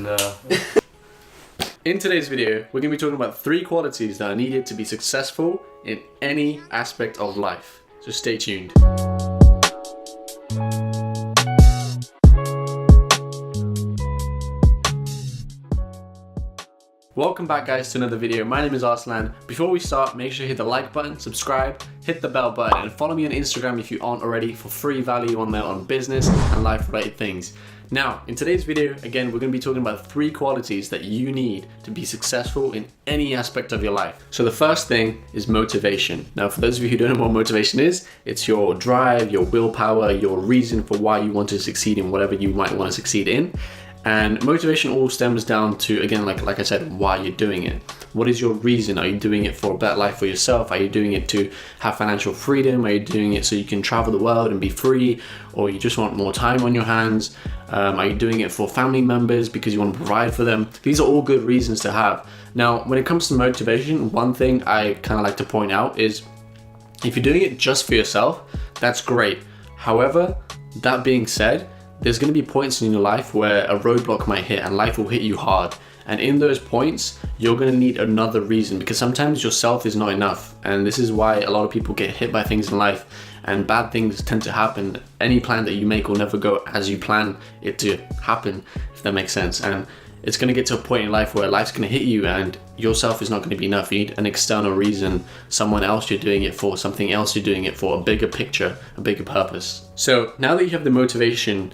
In today's video, we're going to be talking about 3 qualities that are needed to be successful in any aspect of life. So stay tuned. Welcome back guys to another video. My name is Arslan. Before we start, make sure you hit the like button, subscribe, hit the bell button, and follow me on Instagram if you aren't already for free value on there on business and life related things. Now, in today's video, again, we're going to be talking about 3 qualities that you need to be successful in any aspect of your life. So the first thing is motivation. Now, for those of you who don't know what motivation is, it's your drive, your willpower, your reason for why you want to succeed in whatever you might want to succeed in. And motivation all stems down to, again, like I said, why you're doing it. What is your reason? Are you doing it for a better life for yourself? Are you doing it to have financial freedom? Are you doing it so you can travel the world and be free? Or you just want more time on your hands? Are you doing it for family members because you want to provide for them? These are all good reasons to have. Now, when it comes to motivation, one thing I kind of like to point out is if you're doing it just for yourself, that's great. However, that being said, there's going to be points in your life where a roadblock might hit and life will hit you hard. And in those points, you're going to need another reason, because sometimes yourself is not enough. And this is why a lot of people get hit by things in life and bad things tend to happen. Any plan that you make will never go as you plan it to happen, if that makes sense. And it's going to get to a point in life where life's going to hit you and yourself is not going to be enough. You need an external reason, someone else you're doing it for, something else you're doing it for, a bigger picture, a bigger purpose. So now that you have the motivation,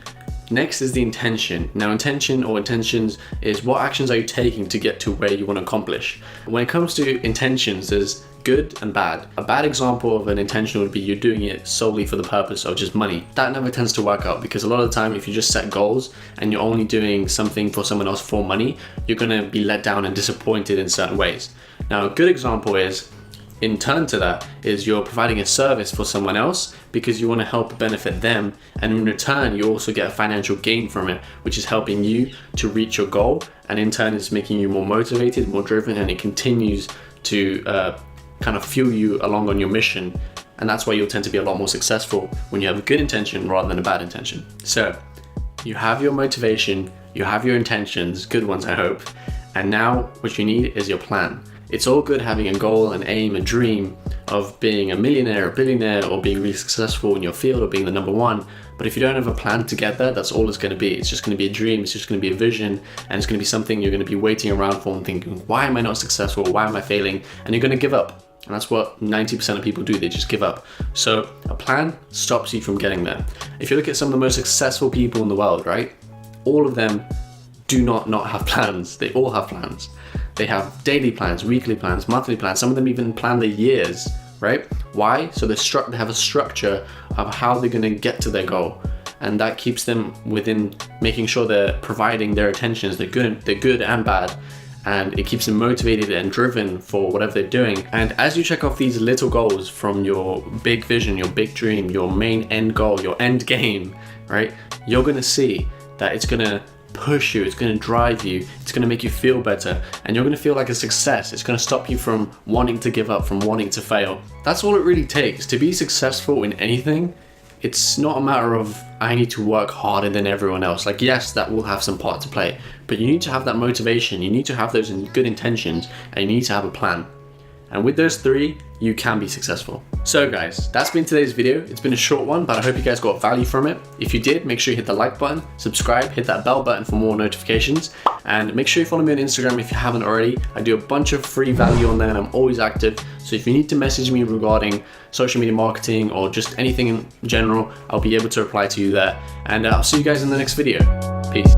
next is the intention. Now, intention or intentions is what actions are you taking to get to where you want to accomplish. When it comes to intentions, there's good and bad. A bad example of an intention would be you're doing it solely for the purpose of just money. That never tends to work out, because a lot of the time if you just set goals and you're only doing something for someone else for money, you're going to be let down and disappointed in certain ways. Now, a good example is, in turn to that, is you're providing a service for someone else because you want to help benefit them, and in return you also get a financial gain from it, which is helping you to reach your goal, and in turn it's making you more motivated, more driven, and it continues to kind of fuel you along on your mission. And that's why you'll tend to be a lot more successful when you have a good intention rather than a bad intention. So you have your motivation, you have your intentions, good ones I hope, and now what you need is your plan. It's all good having a goal, an aim, a dream of being a millionaire, a billionaire, or being really successful in your field, or being the #1. But if you don't have a plan to get there, that's all it's going to be. It's just going to be a dream. It's just going to be a vision. And it's going to be something you're going to be waiting around for and thinking, why am I not successful? Why am I failing? And you're going to give up. And that's what 90% of people do. They just give up. So a plan stops you from getting there. If you look at some of the most successful people in the world, right? All of them do not have plans. They all have plans. They have daily plans, weekly plans, monthly plans. Some of them even plan their years, right? Why? So they have a structure of how they're going to get to their goal. And that keeps them within making sure they're providing their attentions. They're good and bad. And it keeps them motivated and driven for whatever they're doing. And as you check off these little goals from your big vision, your big dream, your main end goal, your end game, right? You're going to see that it's going to push you, it's going to drive you, it's going to make you feel better, and you're going to feel like a success. It's going to stop you from wanting to give up, from wanting to fail. That's all it really takes to be successful in anything. It's not a matter of I need to work harder than everyone else. Like, yes, that will have some part to play, but you need to have that motivation, you need to have those good intentions, and you need to have a plan. And with those 3, you can be successful. So guys, that's been today's video. It's been a short one, but I hope you guys got value from it. If you did, make sure you hit the like button, subscribe, hit that bell button for more notifications, and make sure you follow me on Instagram if you haven't already. I do a bunch of free value on there and I'm always active. So if you need to message me regarding social media marketing or just anything in general, I'll be able to reply to you there. And I'll see you guys in the next video. Peace.